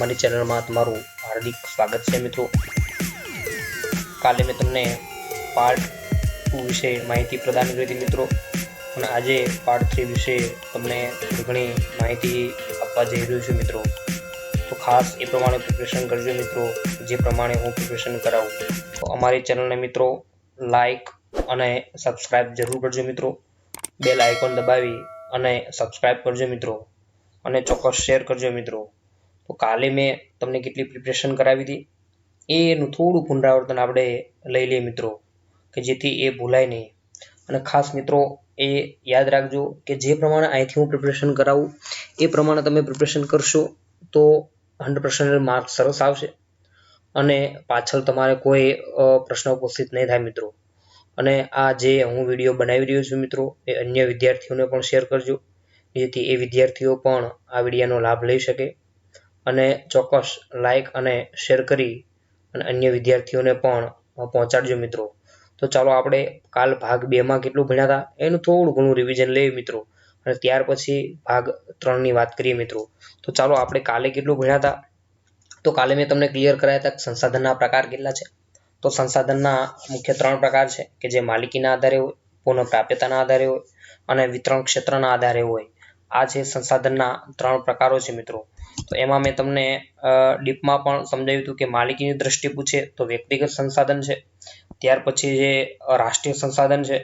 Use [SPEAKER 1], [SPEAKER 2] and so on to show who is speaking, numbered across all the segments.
[SPEAKER 1] મારી ચેનલમાં તમારું હાર્દિક સ્વાગત છે મિત્રો। કાલે મેં તમને પાર્ટ 2 વિશે માહિતી પ્રદાન કરી હતી મિત્રો, અને આજે પાર્ટ 3 વિશે તમને થોડી ઘણી માહિતી આપવા જઈ રહ્યો છું મિત્રો। તો ખાસ એ પ્રમાણે પ્રિપરેશન કરજો મિત્રો, જે પ્રમાણે હું પ્રિપરેશન કરાવું। તો અમારી ચેનલને મિત્રો લાઈક અને સબસ્ક્રાઇબ જરૂર કરજો મિત્રો। બેલ આઇકોન દબાવી અને સબસ્ક્રાઇબ કરજો મિત્રો, અને ચોક્કસ શેર કરજો મિત્રો। તો કાલે મેં તમને કેટલી પ્રિપરેશન કરાવી હતી એનું થોડું પુનરાવર્તન આપણે લઈ લઈએ મિત્રો, કે જેથી એ ભૂલાય નહીં। અને ખાસ મિત્રો એ યાદ રાખજો કે જે પ્રમાણે અહીંથી હું પ્રિપરેશન કરાવું એ પ્રમાણે તમે પ્રિપરેશન કરશો તો 100% માર્ક્સ સરસ આવશે, અને પાછળ તમારે કોઈ પ્રશ્ન ઉપસ્થિત નહીં થાય મિત્રો। અને આ જે હું વિડીયો બનાવી રહ્યો છું મિત્રો, એ અન્ય વિદ્યાર્થીઓને પણ શેર કરજો, જેથી એ વિદ્યાર્થીઓ પણ આ વિડીયોનો લાભ લઈ શકે। અને ચોક્કસ લાઈક અને શેર કરી અને અન્ય વિદ્યાર્થીઓને પણ પહોંચાડજો મિત્રો। તો ચાલો આપણે કાલ ભાગ 2 માં કેટલું ભણ્યા હતા એનું થોડું ઘણું રિવિઝન લઈએ મિત્રો, અને ત્યાર પછી ભાગ 3 ની વાત કરીએ મિત્રો। તો ચાલો આપણે કાલે કેટલું ભણ્યા હતા। તો કાલે મેં તમને ક્લિયર કરાયા હતા કે સંસાધનના પ્રકાર કેટલા છે। તો સંસાધનના મુખ્ય 3 પ્રકાર છે, કે જે માલિકીના આધારે હોય, પુનઃપ્રાપ્યતાના આધારે હોય અને વિતરણ ક્ષેત્રના આધારે હોય। આ છે સંસાધનના 3 પ્રકારો છે મિત્રો। તો એમાં મેં તમને ડીપમાં પણ સમજાવ્યું હતું કે માલિકીની દ્રષ્ટિ પૂછે તો વ્યક્તિગત સંસાધન છે, ત્યાર પછી જે રાષ્ટ્રીય સંસાધન છે,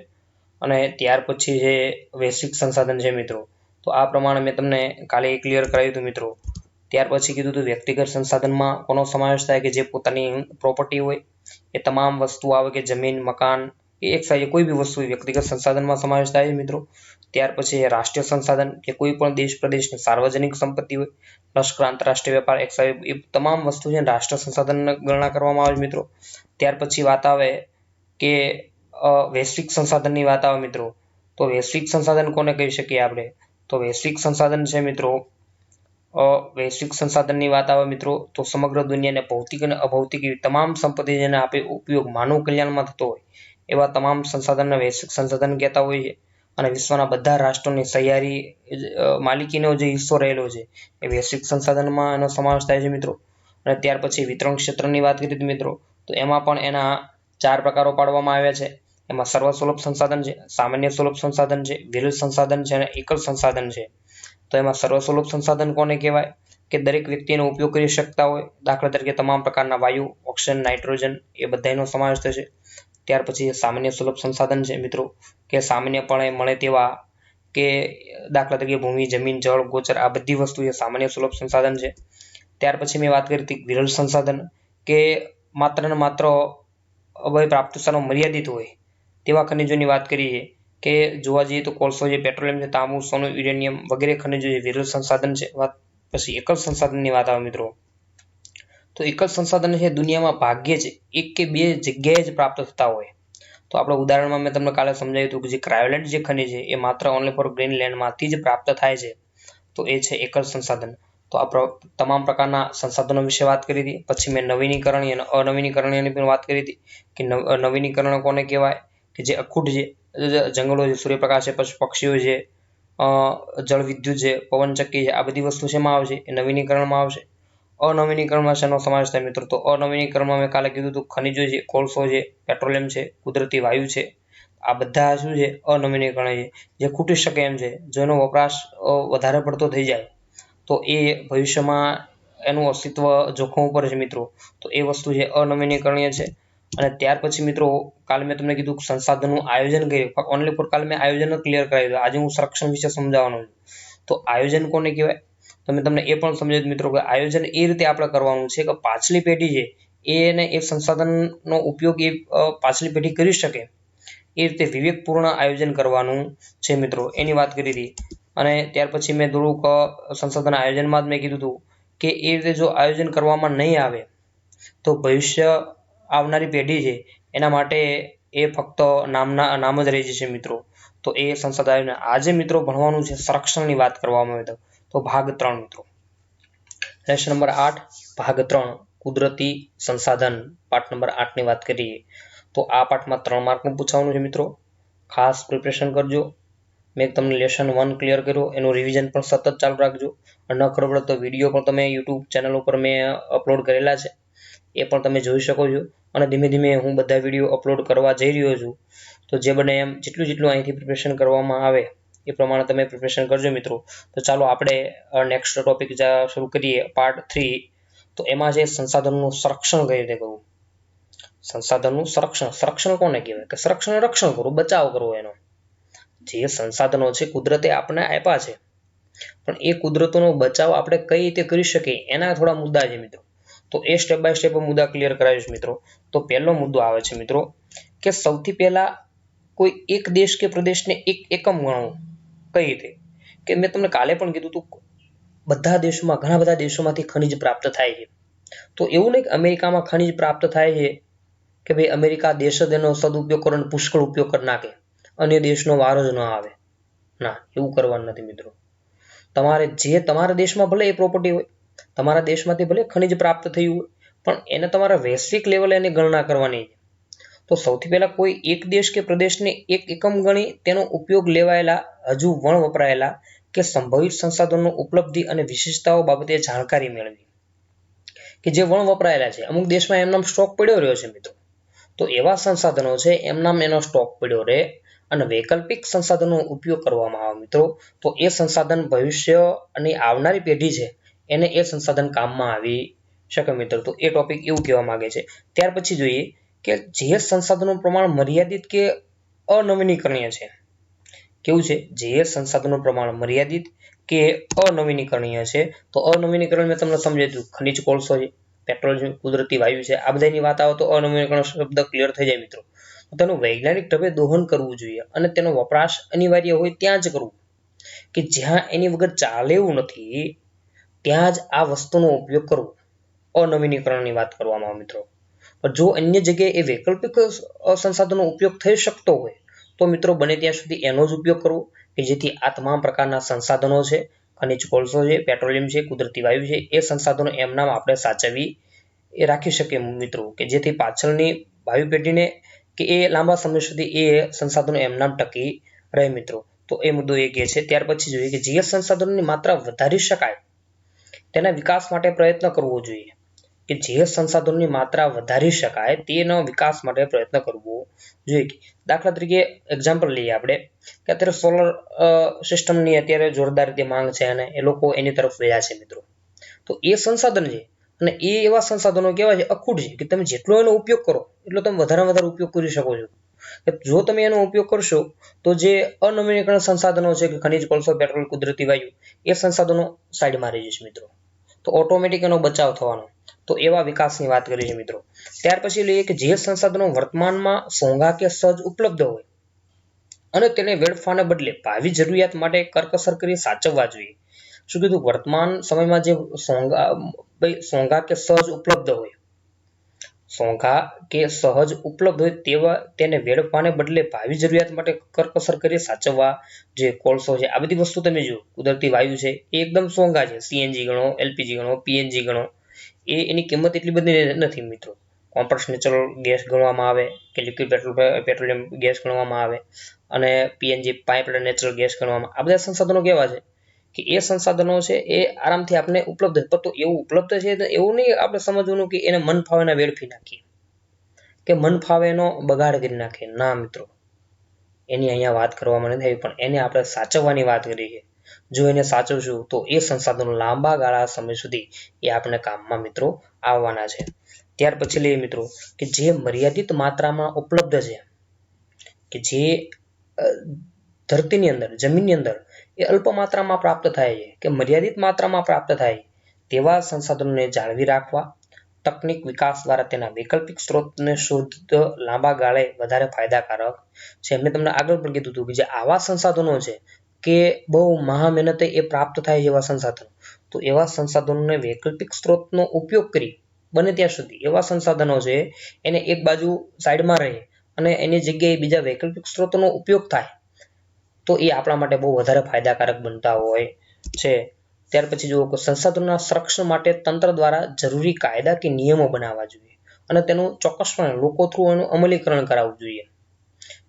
[SPEAKER 1] અને ત્યાર પછી જે વૈશ્વિક સંસાધન છે મિત્રો। તો આ પ્રમાણે મેં તમને કાલે ક્લિયર કરાવ્યું હતું મિત્રો। ત્યાર પછી કીધું હતું વ્યક્તિગત સંસાધનમાં કોનો સમાવેશ થાય, કે જે પોતાની પ્રોપર્ટી હોય એ તમામ વસ્તુ આવે, કે જમીન, મકાન, એ એક સાઈડ કોઈ બી વસ્તુ વ્યક્તિગત સંસાધનમાં સમાવેશ થાય છે મિત્રો। ત્યાર પછી રાષ્ટ્રીય સંસાધન, કે કોઈ પણ દેશ પ્રદેશની સાર્વજનિક સંપત્તિ હોય, લશ્કર, આંતરરાષ્ટ્રીય વેપાર, એક સાઈડ એ તમામ વસ્તુ છે રાષ્ટ્રીય સંસાધનની ગણના કરવામાં આવે મિત્રો। ત્યાર પછી વાત આવે કે વૈશ્વિક સંસાધનની વાત આવે મિત્રો। તો વૈશ્વિક સંસાધન કોને કહી શકીએ આપણે? તો વૈશ્વિક સંસાધન છે મિત્રો, વૈશ્વિક સંસાધનની વાત આવે મિત્રો તો સમગ્ર દુનિયાને ભૌતિક અને અભૌતિક તમામ સંપત્તિ જેને આપણે ઉપયોગ માનવ કલ્યાણમાં થતો હોય એવા તમામ સંસાધનને વૈશ્વિક સંસાધન કહેતા હોય છે। અને વિશ્વના બધા રાષ્ટ્રોની સહિયારી માલિકીનો જે હિસ્સો રહેલો છે એ વૈશ્વિક સંસાધનમાં એનો સમાવેશ થાય છે મિત્રો। અને ત્યાર પછી વિતરણ ક્ષેત્રની વાત કરી હતી મિત્રો, તો એમાં પણ એના 4 પ્રકારો પાડવામાં આવ્યા છે। એમાં સર્વસુલભ સંસાધન છે, સામાન્ય સુલભ સંસાધન છે, વિરલ સંસાધન છે અને એકલ સંસાધન છે। તો એમાં સર્વસુલભ સંસાધન કોને કહેવાય, કે દરેક વ્યક્તિ એનો ઉપયોગ કરી શકતા હોય, દાખલા તરીકે તમામ પ્રકારના વાયુ, ઓક્સિજન, નાઇટ્રોજન એ બધાનો સમાવેશ થશે। ત્યાર પછી સામાન્ય સુલભ સંસાધન છે મિત્રો, કે સામાન્યપણે મળે તેવા, કે દાખલા તરીકે ભૂમિ, જમીન, જળ, ગોચર, આ બધી વસ્તુ એ સામાન્ય સુલભ સંસાધન છે। ત્યાર પછી મેં વાત કરી હતી વિરલ સંસાધન, કે માત્ર ને માત્ર અભય પ્રાપ્ત મર્યાદિત હોય તેવા ખનિજોની વાત કરી છે, કે જોવા જઈએ તો કોલસો છે, પેટ્રોલિયમ છે, તાંબુ, સોનું, યુરેનિયમ વગેરે ખનિજો જે વિરલ સંસાધન છે। પછી એકલ સંસાધનની વાત આવે મિત્રો, તો એકલ સંસાધન છે દુનિયામાં ભાગ્યે જ 1 કે 2 જગ્યાએ જ પ્રાપ્ત થતા હોય। તો આપણે ઉદાહરણમાં મેં તમને કાલે સમજાવ્યું હતું કે જે ક્રાયોલેટ જે ખનિજ છે એ માત્ર ઓનલી ફોર ગ્રીનલેન્ડમાંથી જ પ્રાપ્ત થાય છે, તો એ છે એકલ સંસાધન। તો આ તમામ પ્રકારના સંસાધનો વિશે વાત કરી હતી। પછી મેં નવીનીકરણીય અને અનવીનીકરણીયની પણ વાત કરી હતી, કે નવીનીકરણ કોને કહેવાય, કે જે અખૂટ છે, જંગલો છે, સૂર્યપ્રકાશ છે, પક્ષીઓ છે, જળ વિદ્યુત છે, પવનચક્કી છે, આ બધી વસ્તુ શેમાં આવશે, એ નવીનીકરણમાં આવશે। અનવીનીકરણમાં શેનો સમાવેશ થાય મિત્રો, તો અનવીનીકરણમાં મેં કાલે કીધું હતું ખનિજો છે, કોલસો છે, પેટ્રોલિયમ છે, કુદરતી વાયુ છે, આ બધા શું છે અનવીનીકરણ છે, જે ખૂટી શકે એમ છે, જેનો વપરાશ વધારે પડતો થઈ જાય તો એ ભવિષ્યમાં એનું અસ્તિત્વ જોખમ ઉપર છે મિત્રો। તો એ વસ્તુ છે અનવીનીકરણીય છે। અને ત્યાર પછી મિત્રો કાલે મેં તમને કીધું સંસાધનનું આયોજન કર્યું, ઓનલી ફોર કાલે મેં આયોજન ક્લિયર કરાવી દીધું, આજે હું સંરક્ષણ વિશે સમજાવવાનો છું। તો આયોજન કોને કહેવાય, તો મેં તમને એ પણ સમજાવ્યું મિત્રો કે આયોજન એ રીતે આપણે કરવાનું છે કે પાછલી પેઢી છે એને એ સંસાધનનો ઉપયોગ એ પાછલી પેઢી કરી શકે એ રીતે વિવેકપૂર્ણ આયોજન કરવાનું છે મિત્રો, એની વાત કરી હતી। અને ત્યાર પછી મેં થોડુંક સંસાધન આયોજનમાં જ મેં કીધું હતું કે એ રીતે જો આયોજન કરવામાં નહીં આવે તો ભવિષ્ય આવનારી પેઢી છે એના માટે એ ફક્ત નામ જ રહી જશે મિત્રો। તો એ સંસદ આયોજન આજે મિત્રો ભણવાનું છે, સંરક્ષણની વાત કરવામાં આવે તો ભાગ 3 મિત્રો, લેસન નંબર 8 ભાગ 3 કુદરતી સંસાધન પાઠ નંબર 8 ની વાત કરીએ તો આ પાઠમાં 3 માર્કનું પૂછવાનું છે મિત્રો। ખાસ પ્રિપરેશન કરજો મેં તમને લેસન 1 ક્લિયર કર્યો, એનું રિવિઝન પણ સતત ચાલુ રાખજો. અને ન ખબર પડે તો વિડીયો પણ તમે યુટ્યુબ ચેનલ ઉપર મેં અપલોડ કરેલા છે, એ પણ તમે જોઈ શકો છો. અને ધીમે ધીમે હું બધા વિડીયો અપલોડ કરવા જઈ રહ્યો છું. તો જે બને એમ જેટલું અહીંથી પ્રિપરેશન કરવામાં આવે એ પ્રમાણે તમે પ્રિપરેશન કરજો મિત્રો. તો ચાલો આપણે નેક્સ્ટ ટોપિક શરૂ કરીએ, પાર્ટ 3. તો એમાં છે સંસાધનનું સંરક્ષણ કઈ રીતે કરવું. સંસાધનનું સંરક્ષણ કોને કહેવાય? કે સંરક્ષણ રક્ષણ કરવું, બચાવ કરવો એનો. જે સંસાધનો છે કુદરતે આપણને આપ્યા છે, પણ એ કુદરતોનો બચાવ આપણે કઈ રીતે કરી શકીએ એના થોડા મુદ્દા છે મિત્રો. તો એ સ્ટેપ બાય સ્ટેપ મુદ્દા ક્લિયર કરાવીશ મિત્રો. તો પહેલો મુદ્દો આવે છે મિત્રો કે સૌથી પહેલા કોઈ એક દેશ કે પ્રદેશને એક એકમ ગણવું. કઈ રીતે? કે મેં તમને કાલે પણ કીધું હતું, બધા દેશોમાં, ઘણા બધા દેશોમાંથી ખનિજ પ્રાપ્ત થાય છે. તો એવું નહીં કે અમેરિકામાં ખનિજ પ્રાપ્ત થાય છે કે ભાઈ અમેરિકા દેશ જ એનો સદુપયોગ કરો અને પુષ્કળ ઉપયોગ કરી નાખે, અન્ય દેશનો વારો જ ન આવે. ના, એવું કરવાનું નથી મિત્રો. તમારા દેશમાં ભલે એ પ્રોપર્ટી હોય, તમારા દેશમાંથી ભલે ખનિજ પ્રાપ્ત થયું હોય, પણ એને તમારા વૈશ્વિક લેવલે એની ગણના કરવાની છે. તો સૌથી પહેલા કોઈ એક દેશ કે પ્રદેશને એક એકમ ગણી તેનો ઉપયોગ લેવાયેલા, હજુ વણ વપરાયેલા કે સંભવિત સંસાધનો ઉપલબ્ધિ અને વિશેષતાઓ બાબતે જાણકારી મેળવી. કે જે વણ વપરાયેલા છે, અમુક દેશમાં એમનામ સ્ટોક પડ્યો રહ્યો છે મિત્રો, તો એવા સંસાધનો છે એમનામ એનો સ્ટોક પડ્યો રહે અને વૈકલ્પિક સંસાધનનો ઉપયોગ કરવામાં આવે મિત્રો. તો એ સંસાધન ભવિષ્ય અને આવનારી પેઢી છે એને એ સંસાધન કામમાં આવી શકે મિત્રો. તો એ ટોપિક એવું કહેવા માંગે છે. ત્યાર પછી જોઈએ કે જે સંસાધનોનું પ્રમાણ મર્યાદિત કે અનવીનીકરણીય છે. કેવું છે? જે સંસાધનોનું પ્રમાણ મર્યાદિત કે અનવીનીકરણીય છે. તો અનવીનીકરણ મેં તમને સમજાવી દીધું, ખનિજ કોલસો છે, પેટ્રોલ છે, કુદરતી વાયુ છે, આ બધાની વાત આવે તો અનવીનીકરણ શબ્દ ક્લિયર થઈ જાય મિત્રો. તેનું વૈજ્ઞાનિક ઢબે દોહન કરવું જોઈએ અને તેનો વપરાશ અનિવાર્ય હોય ત્યાં જ કરવું. કે જ્યાં એની વગર ચાલે એવું નથી ત્યાં જ આ વસ્તુનો ઉપયોગ કરવો. અનવીનીકરણની વાત કરવામાં આવે મિત્રો. પણ જો અન્ય જગ્યાએ એ વૈકલ્પિક સંસાધનનો ઉપયોગ થઈ શકતો હોય તો મિત્રો બને ત્યાં સુધી એનો જ ઉપયોગ કરવો, કે જેથી આ તમામ પ્રકારના સંસાધનો છે, ખનિજ કોલસો છે, પેટ્રોલિયમ છે, કુદરતી વાયુ છે, એ સંસાધનો એમનામ આપણે સાચવી એ રાખી શકીએ મિત્રો. કે જેથી પાછળની ભાવિ પેઢીને કે એ લાંબા સમય સુધી એ સંસાધનો એમનામ ટકી રહે મિત્રો. તો એ મુદ્દો એ કહે છે. ત્યાર પછી જોઈએ કે જે સંસાધનોની માત્રા વધારી શકાય તેના વિકાસ માટે પ્રયત્ન કરવો જોઈએ. કે જે સંસાધનોની માત્રા વધારી શકાય તેનો વિકાસ માટે પ્રયત્ન કરવો જોઈએ. દાખલા તરીકે એક્ઝામ્પલ લઈએ આપણે કે અત્યારે સોલર સિસ્ટમની અત્યારે જોરદાર રીતે માંગ છે અને એ લોકો એની તરફ વળ્યા છે મિત્રો. તો એ સંસાધન છે અને એ એવા સંસાધનો કહેવાય છે અખૂટ છે કે તમે જેટલો એનો ઉપયોગ કરો એટલો તમે વધારે ઉપયોગ કરી શકો છો. જો તમે એનો ઉપયોગ કરશો તો જે અનવીનીકરણ સંસાધનો છે કે ખનિજ કોલસો, પેટ્રોલ, કુદરતી વાયુ, એ સંસાધનો સાઈડમાં રહી જશે મિત્રો. તો ઓટોમેટિક એનો બચાવ થવાનો. તો એવા વિકાસની વાત કરી છે મિત્રો. ત્યાર પછી લઈએ કે જે સંસાધનો વર્તમાનમાં સોંગા કે સહજ ઉપલબ્ધ હોય અને તેને વેડફવાને બદલે ભાવિ જરૂરિયાત માટે કરકસર કરી સાચવવા જોઈએ. શું કીધું? વર્તમાન સમયમાં જે સોંગા કે સહજ ઉપલબ્ધ હોય, સોંગા કે સહજ ઉપલબ્ધ હોય તેવા તેને વેડફવાને બદલે ભાવિ જરૂરિયાત માટે કરકસર કરી સાચવવા જે કોલસો છે, આ બધી વસ્તુ તમે જુઓ. કુદરતી વાયુ છે એ એકદમ સોંગા છે, સીએનજી ગણો, એલપીજી ગણો, પીએનજી ગણો, એની કિંમત એટલી બધી નથી મિત્રો. કોમ્પ્રેસ્ડ નેચરલ ગેસ ગણવામાં આવે કે લિક્વિડ પેટ્રોલિયમ ગેસ ગણવામાં આવે અને પીએનજી પાઇપલાઇન નેચરલ ગેસ ગણવામાં. આ બધા સંસાધનો કેવા છે કે એ સંસાધનો છે એ આરામથી આપણે ઉપલબ્ધ છે. તો એવું ઉપલબ્ધ છે તો એવું નહીં આપણે સમજવાનું કે એને મન ફાવે એના વેડફી નાખીએ કે મન ફાવે એનો બગાડ કરી નાખીએ. ના મિત્રો, એની અહીંયા વાત કરવામાં નથી આવી, પણ એને આપણે સાચવવાની વાત કરી છે. જો એને સાચવશું તો એ સંસાધનો લાંબા ગાળા સમય સુધી એ આપણે કામમાં મિત્રો આવવાના છે. ત્યાર પછી લઈએ મિત્રો કે જે મર્યાદિત માત્રામાં ઉપલબ્ધ છે, કે જે ધરતીની અંદર, જમીનની અંદર એ અલ્પ માત્રામાં પ્રાપ્ત થાય છે કે મર્યાદિત માત્રામાં પ્રાપ્ત થાય તેવા સંસાધનોને જાળવી રાખવા, તકનિક વિકાસ દ્વારા તેના વૈકલ્પિક સ્ત્રોતને શોધ લાંબા ગાળે વધારે ફાયદાકારક છે. મેં તમને આગળ પણ કીધું હતું કે જે આવા સંસાધનો છે કે બહુ મહા મહેનતે એ પ્રાપ્ત થાય છે એવા સંસાધનો, તો એવા સંસાધનોને વૈકલ્પિક સ્ત્રોતનો ઉપયોગ કરી બને ત્યાં સુધી એવા સંસાધનો છે એને એક બાજુ સાઈડમાં રહે અને એની જગ્યાએ બીજા વૈકલ્પિક સ્ત્રોતોનો ઉપયોગ થાય તો એ આપણા માટે બહુ વધારે ફાયદાકારક બનતા હોય છે. ત્યાર પછી જુઓ કે સંસાધનોના સંરક્ષણ માટે તંત્ર દ્વારા જરૂરી કાયદા કે નિયમો બનાવવા જોઈએ અને તેનું ચોક્કસપણે લોકો થ્રુ એનું અમલીકરણ કરાવવું જોઈએ.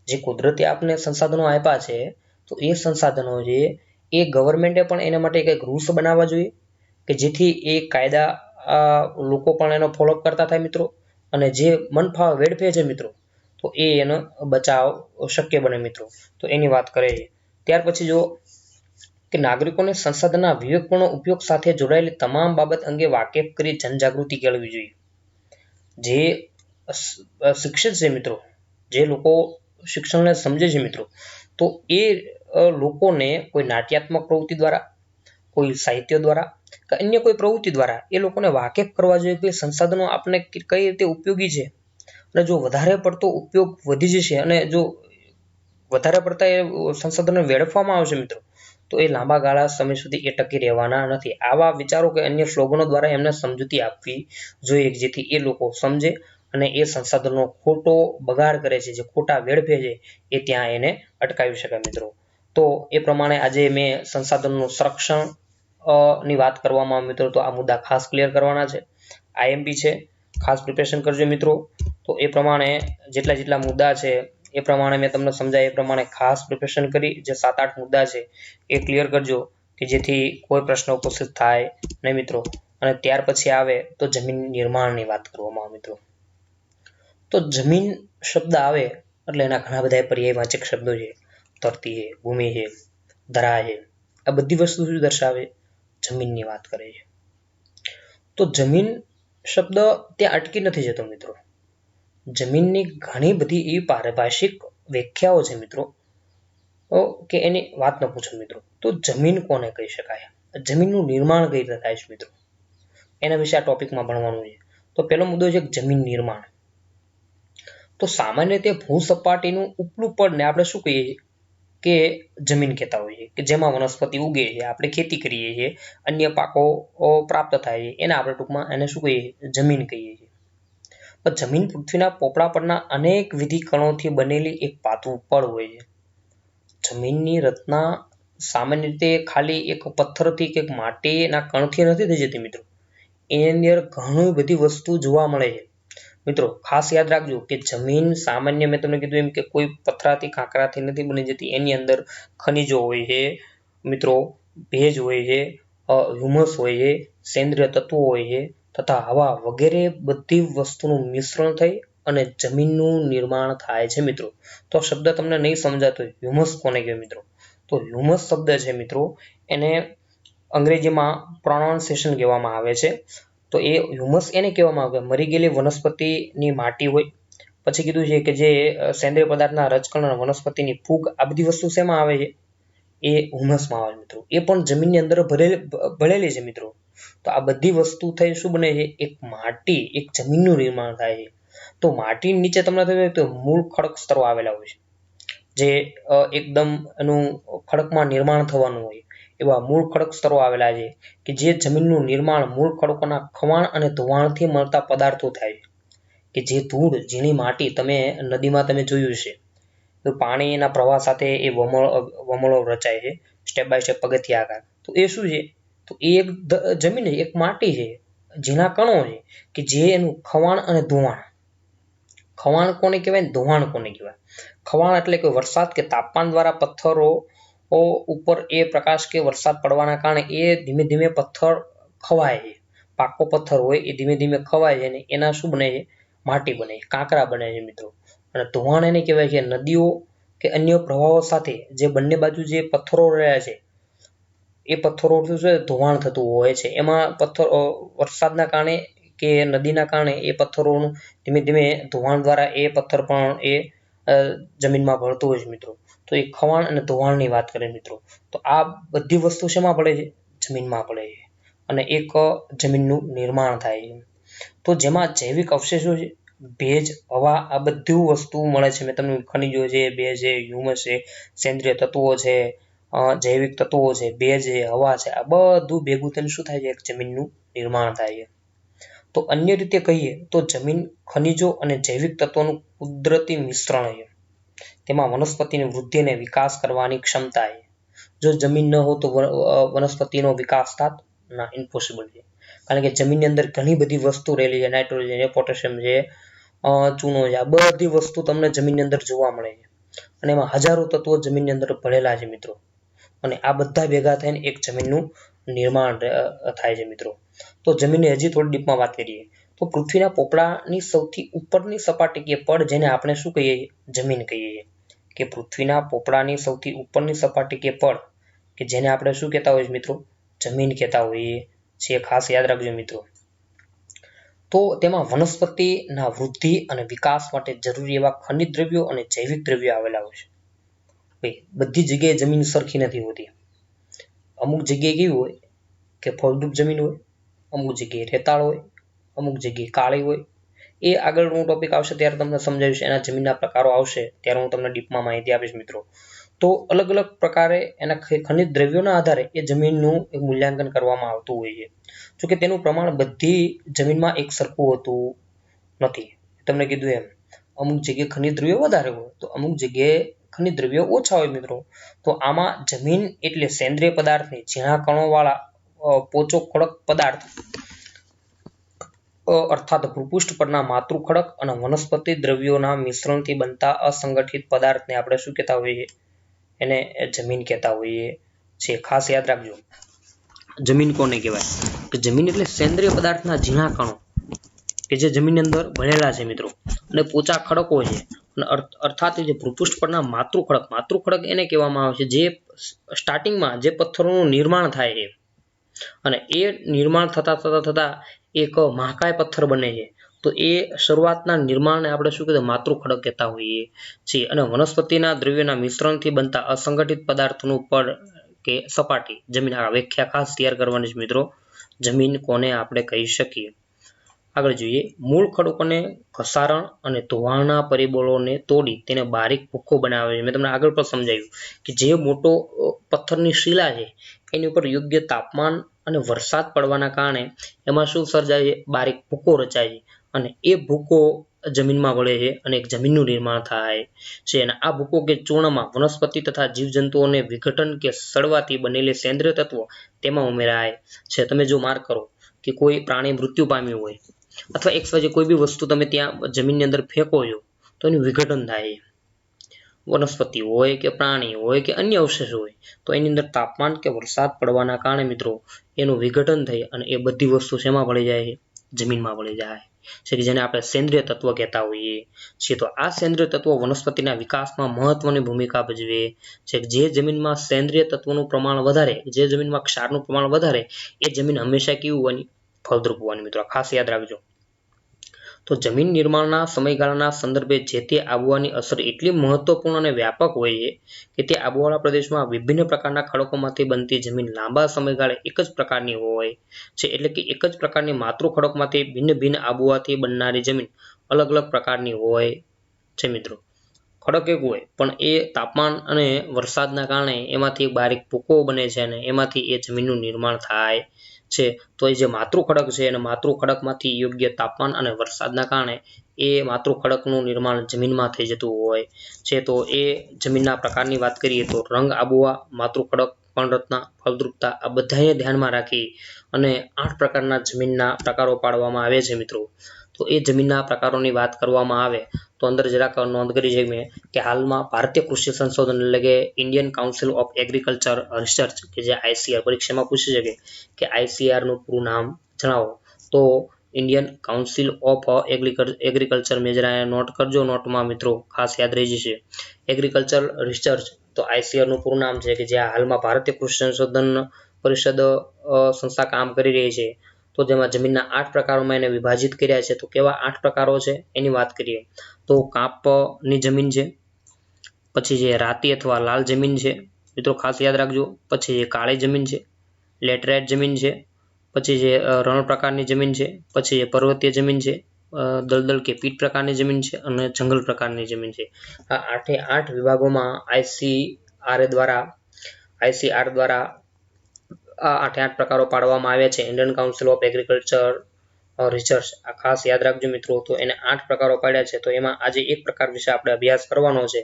[SPEAKER 1] જે કુદરતી આપને સંસાધનો આપ્યા છે તો એ સંસાધનો છે એ ગવર્મેન્ટે પણ એના માટે કંઈક રૂલ્સ બનાવવા જોઈએ કે જેથી એ કાયદા લોકો પણ એનો ફોલોઅપ કરતા થાય મિત્રો, અને જે મન ફાવે વેડફે છે મિત્રો તો એનો બચાવ શક્ય બને મિત્રો. તો એની વાત કરે છે. ત્યાર પછી જો કે નાગરિકોને સંસાધનના વિવેકપૂર્ણ ઉપયોગ સાથે જોડાયેલી તમામ બાબત અંગે વાકેફ કરી જનજાગૃતિ કેળવવી જોઈએ. જે શિક્ષિત છે મિત્રો, જે લોકો શિક્ષણને સમજે છે મિત્રો, તો એ લોકોને કોઈ નાટ્યાત્મક પ્રવૃત્તિ દ્વારા, કોઈ સાહિત્ય દ્વારા કે અન્ય કોઈ પ્રવૃત્તિ દ્વારા એ લોકોને વાકેફ કરવા જોઈએ કે સંસાધનો આપણે કઈ રીતે ઉપયોગી છે. અને જો વધારે પડતો ઉપયોગ વધી જશે અને જો વધારે પડતા એ સંસાધનો વેડફવામાં આવશે મિત્રો તો એ લાંબા ગાળા સમય સુધી એ ટકી રહેવાના નથી. આવા વિચારો કે અન્ય સ્લોગનો દ્વારા એમને સમજૂતી આપવી જોઈએ જેથી એ લોકો સમજે અને એ સંસાધનનો ખોટો બગાડ કરે છે, જે ખોટા વેડફે છે એ ત્યાં એને અટકાવી શકાય મિત્રો. તો એ પ્રમાણે આજે મેં સંસાધનનું સંરક્ષણ ની વાત કરવામાં આવે મિત્રો, તો આ મુદ્દા ખાસ ક્લિયર કરવાના છે. આઈએમપી છે, ખાસ પ્રિપેરેશન કરજો મિત્રો. તો એ પ્રમાણે જેટલા મુદ્દા છે એ પ્રમાણે મેં તમને સમજાય એ પ્રમાણે ખાસ પ્રિપેરેશન કરી જે 7-8 મુદ્દા છે એ ક્લિયર કરજો કે જેથી કોઈ પ્રશ્ન ઉપસ્થિત થાય નહીં મિત્રો. અને ત્યાર પછી આવે તો જમીન નિર્માણની વાત કરવામાં આવે મિત્રો. તો જમીન શબ્દ આવે એટલે એના ઘણા બધા પર્યાયવાચક શબ્દો છે. ધરતી છે, ભૂમિ છે, ધરા છે, આ બધી વસ્તુ શું દર્શાવે? જમીનની વાત કરે છે. તો જમીન શબ્દ ત્યાં અટકી નથી જતો મિત્રો. જમીનની ઘણી બધી એવી પારિભાષિક વ્યાખ્યાઓ છે મિત્રો કે એની વાત ન પૂછો મિત્રો. તો જમીન કોને કહી શકાય? જમીનનું નિર્માણ કઈ રીતે થાય છે મિત્રો, એના વિશે આ ટોપિકમાં ભણવાનું છે. તો પહેલો મુદ્દો છે જમીન નિર્માણ. તો સામાન્ય રીતે ભૂસપાટીનું ઉપલું પડને આપણે શું કહીએ છીએ કે જમીન કહેતા હોઈએ કે જેમાં વનસ્પતિ ઉગે છે, આપણે ખેતી કરીએ છીએ, અન્ય પાકો પ્રાપ્ત થાય છે, એને આપણે ટૂંકમાં એને શું કહીએ? જમીન કહીએ છીએ. પણ જમીન પૃથ્વીના પોપડા પરના અનેક વિધિ કણોથી બનેલી એક પાતળું પડ હોય છે. જમીનની રચના સામાન્ય રીતે ખાલી એક પથ્થરથી કે માટીના કણથી નથી થઈ જતી મિત્રો. એની અંદર ઘણી બધી વસ્તુ જોવા મળે છે મિત્રો. ખાસ યાદ રાખજો કે જમીન સામાન્ય મેં તમને કીધું એમ કે કોઈ પથ્થરાથી કાંકરાથી નથી બની જતી. એની અંદર ખનિજો હોય છે મિત્રો, ભેજ હોય છે, હ્યુમસ હોય છે, સેન્દ્રિય તત્વો હોય છે તથા હવા વગેરે બધી વસ્તુનું મિશ્રણ થઈ અને જમીનનું નિર્માણ થાય છે મિત્રો. તો શબ્દ તમને નહીં સમજાતો હોય, હ્યુમસ કોને કહેવાય મિત્રો? તો હ્યુમસ શબ્દ છે મિત્રો, એને અંગ્રેજીમાં પ્રોનાઉન્સિએશન કહેવામાં આવે છે. તો એ હ્યુમસ એને કહેવામાં આવે મરી ગયેલી વનસ્પતિની માટી હોય. પછી કીધું છે કે જે સેન્દ્રિય પદાર્થના રજકણ વનસ્પતિની ફૂગ, આ બધી વસ્તુ શેમાં આવે છે? એ હ્યુમસમાં આવે મિત્રો. એ પણ જમીનની અંદર ભળેલી છે મિત્રો. તો આ બધી વસ્તુ થઈ શું બને છે? એક માટી, એક જમીનનું નિર્માણ થાય છે. તો માટી નીચે તમને થયું તો મૂળ ખડક સ્તરો આવેલા હોય છે, જે એકદમ એનું ખડકમાં નિર્માણ થવાનું હોય એવા મૂળ ખડક સ્તરો આવેલા છે કે જે જમીનનું નિર્માણ મૂળ ખડકોના ખવાણ અને ધોવાણથી મળતા પદાર્થો થાય છે. કે જે ધૂળ, ઝીણી માટી તમે નદીમાં તમે જોયું છે તો પાણીના પ્રવાહ સાથે એ વમળો રચાય છે સ્ટેપ બાય સ્ટેપ પગથિયા આકાર. તો એ શું છે? તો એ એક જમીન છે, એક માટી છે, ઝીણા કણો છે કે જે એનું ખવાણ અને ધોવાણ. ખવાણ કોને કહેવાય? ધોવાણ કોને કહેવાય? ખવાણ એટલે કે વરસાદ કે તાપમાન દ્વારા પથ્થરો ઉપર એ પ્રકાશ કે વરસાદ પડવાના કારણે એ ધીમે ધીમે પથ્થર ખવાય છે. પાકો પથ્થર હોય એ ધીમે ધીમે ખવાય છે અને એના શું બને છે? માટી બને છે, કાંકરા બને છે મિત્રો. અને ધોવાણ એને કહેવાય છે નદીઓ કે અન્ય પ્રવાહો સાથે જે બંને બાજુ જે પથ્થરો રહ્યા છે એ પથ્થરો શું છે? ધોવાણ થતું હોય છે. એમાં વરસાદના કારણે કે નદીના કારણે એ પથ્થરોનું ધીમે ધીમે ધોવાણ દ્વારા એ પથ્થર પણ એ જમીનમાં ભળતું હોય છે મિત્રો. તો એ ખવાણ અને ધોવાણની વાત કરે મિત્રો. તો આ બધી વસ્તુ શેમાં પડે છે? જમીનમાં પડે છે અને એક જમીનનું નિર્માણ થાય છે. તો જેમાં જૈવિક અવશેષો છે, ભેજ, હવા, આ બધું વસ્તુ મળે છે. મેં તમને ખનિજો છે, ભેજ છે, હ્યુમસ છે, સેન્દ્રિય તત્વો છે, જૈવિક તત્વો છે, ભેજ છે, હવા છે, આ બધું ભેગું થઈને શું થાય છે? એક જમીનનું નિર્માણ થાય છે. તો અન્ય રીતે કહીએ તો જમીન ખનિજો અને જૈવિક તત્વોનું કુદરતી મિશ્રણ છે. તેમાં વનસ્પતિની વૃદ્ધિ અને વિકાસ કરવાની ક્ષમતા છે. જો જમીન ન હોય તો વનસ્પતિનો વિકાસ થાત? ના, ઇમ્પોસિબલ છે. કારણ કે જમીનની અંદર ઘણી બધી વસ્તુ રહેલી છે, નાઇટ્રોજન છે, પોટેશિયમ છે, ચૂનો છે, આ બધી વસ્તુ તમને જમીનની અંદર જોવા મળે છે. અને એમાં હજારો તત્વો જમીનની અંદર ભળેલા છે મિત્રો, અને આ બધા ભેગા થઈને એક જમીનનું નિર્માણ થાય છે મિત્રો. તો જમીનની હજી થોડી ડીપમાં વાત કરીએ તો પૃથ્વીના પોપડાની સૌથી ઉપરની સપાટી કે પડ જેને આપણે શું કહીએ, જમીન કહીએ છીએ, કે પૃથ્વીના પોપડાની સૌથી ઉપરની સપાટી કે પડ કે જેને આપણે શું કહેતા હોઈએ મિત્રો, જમીન કહેતા હોઈએ છીએ. ખાસ યાદ રાખજો મિત્રો. તો તેમાં વનસ્પતિના વૃદ્ધિ અને વિકાસ માટે જરૂરી એવા ખનિજ દ્રવ્યો અને જૈવિક દ્રવ્યો આવેલા હોય છે. બધી જગ્યાએ જમીન સરખી નથી હોતી. અમુક જગ્યાએ કેવી હોય કે ફળદ્રુપ જમીન હોય, અમુક જગ્યાએ રેતાળ હોય, અમુક જગ્યાએ કાળી હોય. એ આગળનો ટોપિક આવશે ત્યારે તમને સમજાવીશ, એના જમીનના પ્રકારો આવશે ત્યારે હું તમને ડીપમાં માહિતી આપીશ મિત્રો. તો અલગ અલગ પ્રકારે એના ખનિજ દ્રવ્યોના આધારે એ જમીનનું મૂલ્યાંકન કરવામાં આવતું હોય છે. જોકે તેનું પ્રમાણ બધી જમીનમાં એક સરખું હોતું નથી. તમને કીધું એમ અમુક જગ્યાએ ખનિજ દ્રવ્યો વધારે હોય તો અમુક જગ્યાએ ખનિજ દ્રવ્યો ઓછા હોય મિત્રો. તો આમાં જમીન એટલે સેન્દ્રિય પદાર્થની ઝીણા કણોવાળા પોચો ખડક પદાર્થ અર્થાત ભૂપૃષ્ઠ પરના માતૃ ખડક અને વનસ્પતિ દ્રવ્યોના મિશ્રણથી બનતા અસંગઠિત પદાર્થને આપણે શું કહેતા હોઈએ, એને જમીન કહેતા હોઈએ છીએ. ખાસ યાદ રાખજો, જમીન કોને કહેવાય, કે જમીન એટલે સેન્દ્રિય પદાર્થના ઝીણા કણો કે જે જમીનની અંદર ભળેલા છે મિત્રો, અને પોચા ખડકો છે, અને અર્થાત જે ભૂપૃષ્ઠ પરના માતૃ ખડક એને કહેવામાં આવે છે જે સ્ટાર્ટિંગમાં જે પથ્થરોનું નિર્માણ થાય છે અને એ નિર્માણ થતા એક મહાકાય પથ્થર બને છે. તો એ શરૂઆતના નિર્માણને આપણે શું કહેવાય, માતૃ ખડક કહેતા હોઈએ છીએ. અને વનસ્પતિના દ્રવ્યોના મિશ્રણથી બનતા અસંગઠિત પદાર્થનું પડ કે સપાટી જમીન. આ વ્યાખ્યા ખાસ તૈયાર કરવાની છે મિત્રો, જમીન કોને આપણે કહી શકીએ. આગળ જોઈએ, મૂળ ખડકોને ઘસારણ અને ધોવાણના પરિબળોને તોડી તેને બારીક ભૂકો બનાવે છે. મેં તમને આગળ પણ સમજાવ્યું કે જે મોટો પથ્થરની શિલા છે એની ઉપર યોગ્ય તાપમાન અને વરસાદ પડવાના કારણે એમાં શું સર્જાય છે, બારીક ભૂકો રચાય છે, અને એ ભૂકો જમીનમાં વળે છે અને એક જમીનનું નિર્માણ થાય છે. અને આ ભૂકો કે ચૂર્ણમાં વનસ્પતિ તથા જીવજંતુઓને વિઘટન કે સડવાથી બનેલી સેન્દ્રિય તત્વો તેમાં ઉમેરાય છે. તમે જો માર્ક કરો કે કોઈ પ્રાણી મૃત્યુ પામ્યું હોય અથવા એક વજે કોઈ બી વસ્તુ તમે ત્યાં જમીનની અંદર ફેંકો છો તો એનું વિઘટન થાય. વનસ્પતિ હોય કે પ્રાણી હોય કે અન્ય અવશેષ હોય તો એની અંદર તાપમાન કે વરસાદ પડવાના કારણે મિત્રો એનું વિઘટન થઈ અને એ બધી વસ્તુ શેમાં ભળી જાય, જમીનમાં ભળી જાય છે, કે જેને આપણે સેન્દ્રિય તત્વ કહેતા હોઈએ છીએ. તો આ સેન્દ્રિય તત્વો વનસ્પતિના વિકાસમાં મહત્વની ભૂમિકા ભજવે છે. જે જમીનમાં સેન્દ્રિય તત્વોનું પ્રમાણ વધારે, જે જમીનમાં ક્ષારનું પ્રમાણ વધારે, એ જમીન હંમેશા કેવું હોવાની, ફળદ્રુપ હોવાની મિત્રો. ખાસ યાદ રાખજો. તો જમીન નિર્માણના સમયગાળાના સંદર્ભે જે તે આબોહવાની અસર એટલી મહત્વપૂર્ણ અને વ્યાપક હોય છે કે તે આબોહવાળા પ્રદેશમાં વિભિન્ન પ્રકારના ખડકોમાંથી બનતી જમીન લાંબા સમયગાળે એક જ પ્રકારની હોય છે. એટલે કે એક જ પ્રકારની માતૃ ખડકમાંથી ભિન્ન ભિન્ન આબોહવાથી બનનારી જમીન અલગ અલગ પ્રકારની હોય છે મિત્રો. ખડક એક હોય પણ એ તાપમાન અને વરસાદના કારણે એમાંથી બારીક ભૂકો બને છે અને એમાંથી એ જમીનનું નિર્માણ થાય છે. તો એ જે માતૃ ખડક છે અને માતૃ ખડકમાંથી યોગ્ય તાપમાન અને વરસાદના કારણે એ માતૃ ખડકનું નિર્માણ જમીનમાં થઈ જતું હોય છે. તો એ જમીનના પ્રકારની વાત કરીએ તો રંગ, આબોહવા, માતૃ ખડક, પર્ણરચના, ફળદ્રુપતા આ બધાને ધ્યાનમાં રાખી અને 8 પ્રકારના જમીનના પ્રકારો પાડવામાં આવે છે મિત્રો. તો એ જમીનના પ્રકારોની વાત કરવામાં આવે તો અંદર જરાક નોંધ કરી છે મેં કે હાલમાં ભારતીય કૃષિ સંશોધન એટલે કે Indian council of agriculture research કે જે ICAR પરીક્ષામાં પૂછી શકે કે ICAR નું પૂરું નામ જણાવો, તો ઇન્ડિયન કાઉન્સિલ ઓફ એગ્રીકલ્ચર મેં જરા નોટ કરજો, નોટમાં મિત્રો ખાસ યાદ રહી જશે. એગ્રીકલ્ચર રિસર્ચ તો ICAR નું પૂરું નામ છે, કે જે હાલમાં ભારતીય કૃષિ સંશોધન પરિષદ સંસ્થા કામ કરી રહી છે. તો જેમાં જમીનના 8 પ્રકારોમાં એને વિભાજિત કર્યા છે. તો કેવા 8 પ્રકારો છે એની વાત કરીએ તો કાપની જમીન છે, પછી જે રાતી અથવા લાલ જમીન છે મિત્રો ખાસ યાદ રાખજો, પછી જે કાળી જમીન છે, લેટરાઇટ જમીન છે, પછી જે રણ પ્રકારની જમીન છે, પછી જે પર્વતીય જમીન છે, દલદલ કે પીટ પ્રકારની જમીન છે અને જંગલ પ્રકારની જમીન છે. આ 8 વિભાગોમાં ICAR દ્વારા આ 8 પ્રકારો પાડવામાં આવ્યા છે. Indian council of agriculture research આ ખાસ યાદ રાખજો મિત્રો. તો એને 8 પ્રકારો પાડ્યા છે. તો એમાં આજે એક પ્રકાર વિશે આપણે અભ્યાસ કરવાનો છે,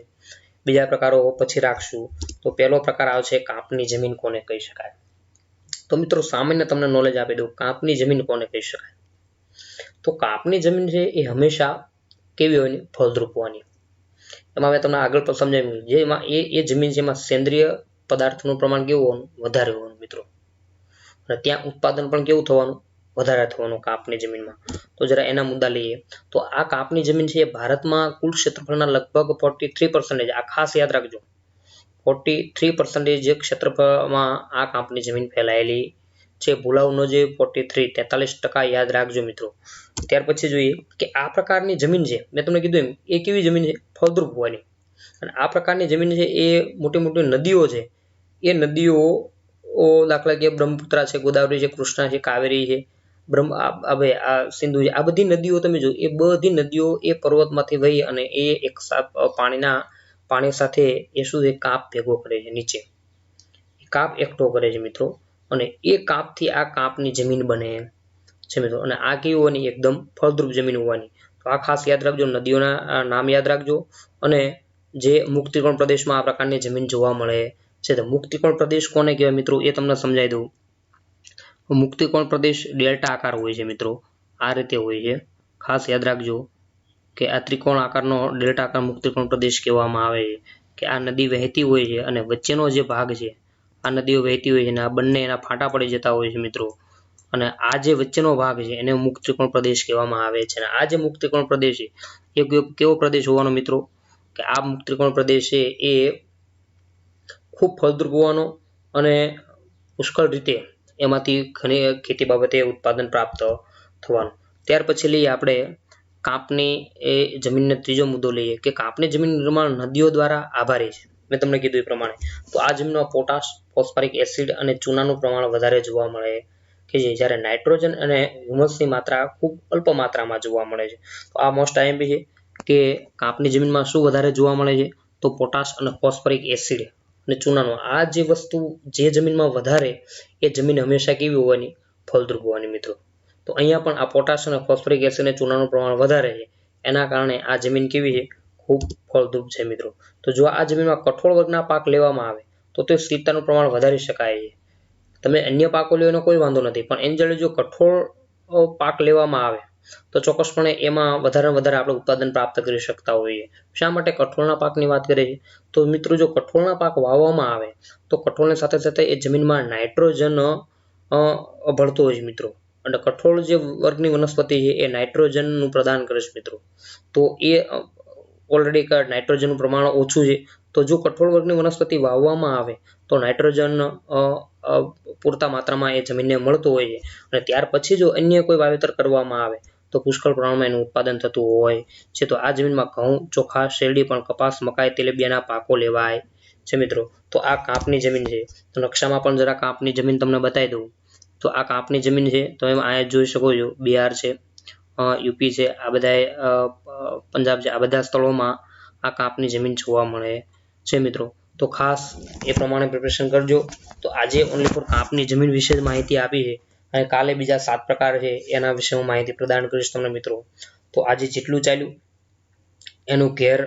[SPEAKER 1] બીજા પ્રકારો પછી રાખશું. તો પહેલો પ્રકાર આવશે કાપની જમીન કોને કહી શકાય. તો મિત્રો સામાન્ય તમને નોલેજ આપી દઉં, કાપની જમીન કોને કહી શકાય. તો કાપની જમીન છે એ હંમેશા કેવી હોય, ફળદ્રુપ હોવાની. એમાં મેં તમને આગળ પણ સમજાવ્યું જેમાં એ જમીન છે એમાં સેન્દ્રિય પદાર્થનું પ્રમાણ કેવું હોવાનું વધારે હોવાનું મિત્રો, અને ત્યાં ઉત્પાદન પણ કેવું થવાનું વધારે થવાનું કાપની જમીનમાં. તો જરા એના મુદ્દા લઈએ તો આ કાપની જમીન છે એ ભારતમાં કુલ ક્ષેત્રફળના લગભગ 43% આ ખાસ યાદ રાખજો 43% ક્ષેત્રફળમાં આ કાપની જમીન ફેલાયેલી છે. ભૂલાવનો જે 43 યાદ રાખજો મિત્રો. ત્યાર પછી જોઈએ કે આ પ્રકારની જમીન છે મેં તમને કીધું એમ એ કેવી જમીન છે ફળદ્રુપ હોવાની, અને આ પ્રકારની જમીન છે એ મોટી મોટી નદીઓ છે એ નદીઓ દાખલા કે બ્રહ્મપુત્ર છે, ગોદાવરી છે, કૃષ્ણા છે, કાવેરી છે, આ સિંધુ છે, આ બધી નદીઓ તમે જો એ બધી નદીઓ એ પર્વતમાંથી વહી અને એ એક પાણી સાથે એ શું છે કાપ ભેગો કરે છે, નીચે કાપ એકઠો કરે છે મિત્રો, અને એ કાપથી આ કાપની જમીન બને છે મિત્રો. અને આ કેવી હોવાની એકદમ ફળદ્રુપ જમીન હોવાની. તો આ ખાસ યાદ રાખજો, નદીઓના નામ યાદ રાખજો. અને જે મુક્તિકોણ પ્રદેશમાં આ પ્રકારની જમીન જોવા મળે છે. તો મુક્તિકોણ પ્રદેશ કોને કહેવાય મિત્રો એ તમને સમજાવી દઉં. મુક્તિકોણ પ્રદેશ ડેલ્ટા આકાર હોય છે મિત્રો, આ રીતે હોય છે. ખાસ યાદ રાખજો કે આ ત્રિકોણ આકારનો ડેલ્ટા આકાર મુક્તિકોણ પ્રદેશ કહેવામાં આવે છે. કે આ નદી વહેતી હોય છે અને વચ્ચેનો જે ભાગ છે આ નદીઓ વહેતી હોય છે અને આ બંને એના ફાટા પડી જતા હોય છે મિત્રો, અને આ જે વચ્ચેનો ભાગ છે એને મુક્તિકોણ પ્રદેશ કહેવામાં આવે છે. અને આ જે મુક્તિકોણ પ્રદેશ છે એ કેવો પ્રદેશ હોવાનો મિત્રો કે આ મુક્તિકોણ પ્રદેશ છે એ ખૂબ ફળદ્રુપ હોવાનો અને પુષ્કળ રીતે એમાંથી ઘણી ખેતી બાબતે ઉત્પાદન પ્રાપ્ત થવાનું. ત્યાર પછી લઈએ આપણે કાપની એ જમીનનો ત્રીજો મુદ્દો લઈએ કે કાપની જમીન નિર્માણ નદીઓ દ્વારા આભારી છે. મેં તમને કીધું એ પ્રમાણે તો આ જમીનમાં પોટાશ, ફોસ્ફરિક એસિડ અને ચૂનાનું પ્રમાણ વધારે જોવા મળે કે જ્યારે નાઇટ્રોજન અને હ્યુમસની માત્રા ખૂબ અલ્પ માત્રામાં જોવા મળે છે. તો આ મોસ્ટ આઈએમપી છે કે કાપની જમીનમાં શું વધારે જોવા મળે છે તો પોટાશ અને ફોસ્ફરિક એસિડ અને ચૂનાનો આ જે વસ્તુ જે જમીનમાં વધારે એ જમીન હંમેશા કેવી હોવાની ફળદ્રુપ હોવાની મિત્રો. તો અહીંયા પણ આ પોટાશ અને ફોસ્ફરિક એસિડ અને ચૂનાનું પ્રમાણ વધારે છે એના કારણે આ જમીન કેવી છે ખૂબ ફળદ્રુપ છે મિત્રો. તો જો આ જમીનમાં કઠોળ વર્ગના પાક લેવામાં આવે તો તે સ્થિરતાનું પ્રમાણ વધારી શકાય છે. તમે અન્ય પાકો લો એનો કોઈ વાંધો નથી, પણ એની જોડે જો કઠોળ પાક લેવામાં આવે તો ચોક્કસપણે એમાં વધારે આપણે ઉત્પાદન પ્રાપ્ત કરી શકતા હોઈએ. શા માટે કઠોળના પાકની વાત કરીએ છીએ તો મિત્રો જો કઠોળના પાક વાવવામાં આવે તો કઠોળની સાથે સાથે એ જમીનમાં નાઇટ્રોજન ભળતો હોય છે મિત્રો, અને કઠોળ જે વર્ગની વનસ્પતિ છે એ નાઇટ્રોજનનું પ્રદાન કરે છે મિત્રો. તો એ ઓલરેડી નાઇટ્રોજનનું પ્રમાણ ઓછું છે, તો જો કઠોળ વર્ગની વનસ્પતિ વાવવામાં આવે તો નાઇટ્રોજન પૂરતા માત્રામાં એ જમીનને મળતું હોય છે, અને ત્યાર પછી જો અન્ય કોઈ વાવેતર કરવામાં આવે તો પુષ્કળ પ્રમાણમાં એનું ઉત્પાદન થતું હોય છે. તો આ જમીનમાં ઘઉં, ચોખા, શેરડી પણ કપાસ, મકાઈ, તેલીબિયાંના પાકો લેવાય છે મિત્રો. તો આ કાપની જમીન છે. તો નકશામાં પણ જરા કાપની જમીન તમને બતાવી દઉં. તો આ કાપની જમીન છે તો એમાં અહીંયા જોઈ શકો છો બિહાર છે, યુપી છે, આ બધા પંજાબ છે, આ બધા સ્થળોમાં આ કાપની જમીન જોવા મળે છે મિત્રો. તો ખાસ એ પ્રમાણે પ્રિપેરેશન કરજો. તો આજે ઓનલી ફોર કાપની જમીન વિશે જ માહિતી આપી છે, અને કાલે બીજા 7 પ્રકાર છે એના વિશે હું માહિતી પ્રદાન કરીશ તમને મિત્રો. તો આજે જેટલું ચાલ્યું એનું ઘેર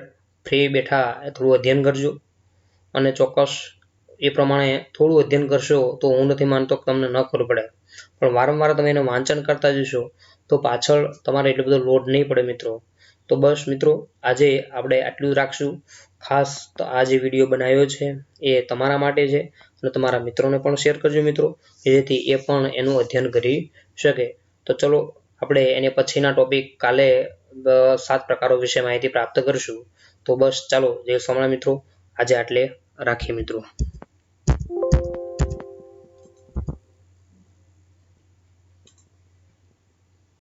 [SPEAKER 1] ફ્રી બેઠા થોડું અધ્યયન કરજો, અને ચોક્કસ એ પ્રમાણે થોડું અધ્યયન કરશો તો હું નથી માનતો કે તમને ન ખબર પડે, પણ વારંવાર તમે એને વાંચન કરતા જશો તો પાછળ તમારે એટલો બધો લોડ નહીં પડે મિત્રો. તો બસ મિત્રો આજે આપણે આટલું જ રાખશું. ખાસ તો આ જે વિડીયો બનાવ્યો છે એ તમારા માટે છે, અને તમારા મિત્રોને પણ શેર કરજો મિત્રો, જેથી એ પણ એનું અધ્યયન કરી શકે. તો ચલો આપણે એને પછીના ટોપિક કાલે 7 પ્રકારો વિશે માહિતી પ્રાપ્ત કરશું. તો બસ ચાલો જય સોમનાથ મિત્રો, આજે આટલે રાખીએ મિત્રો.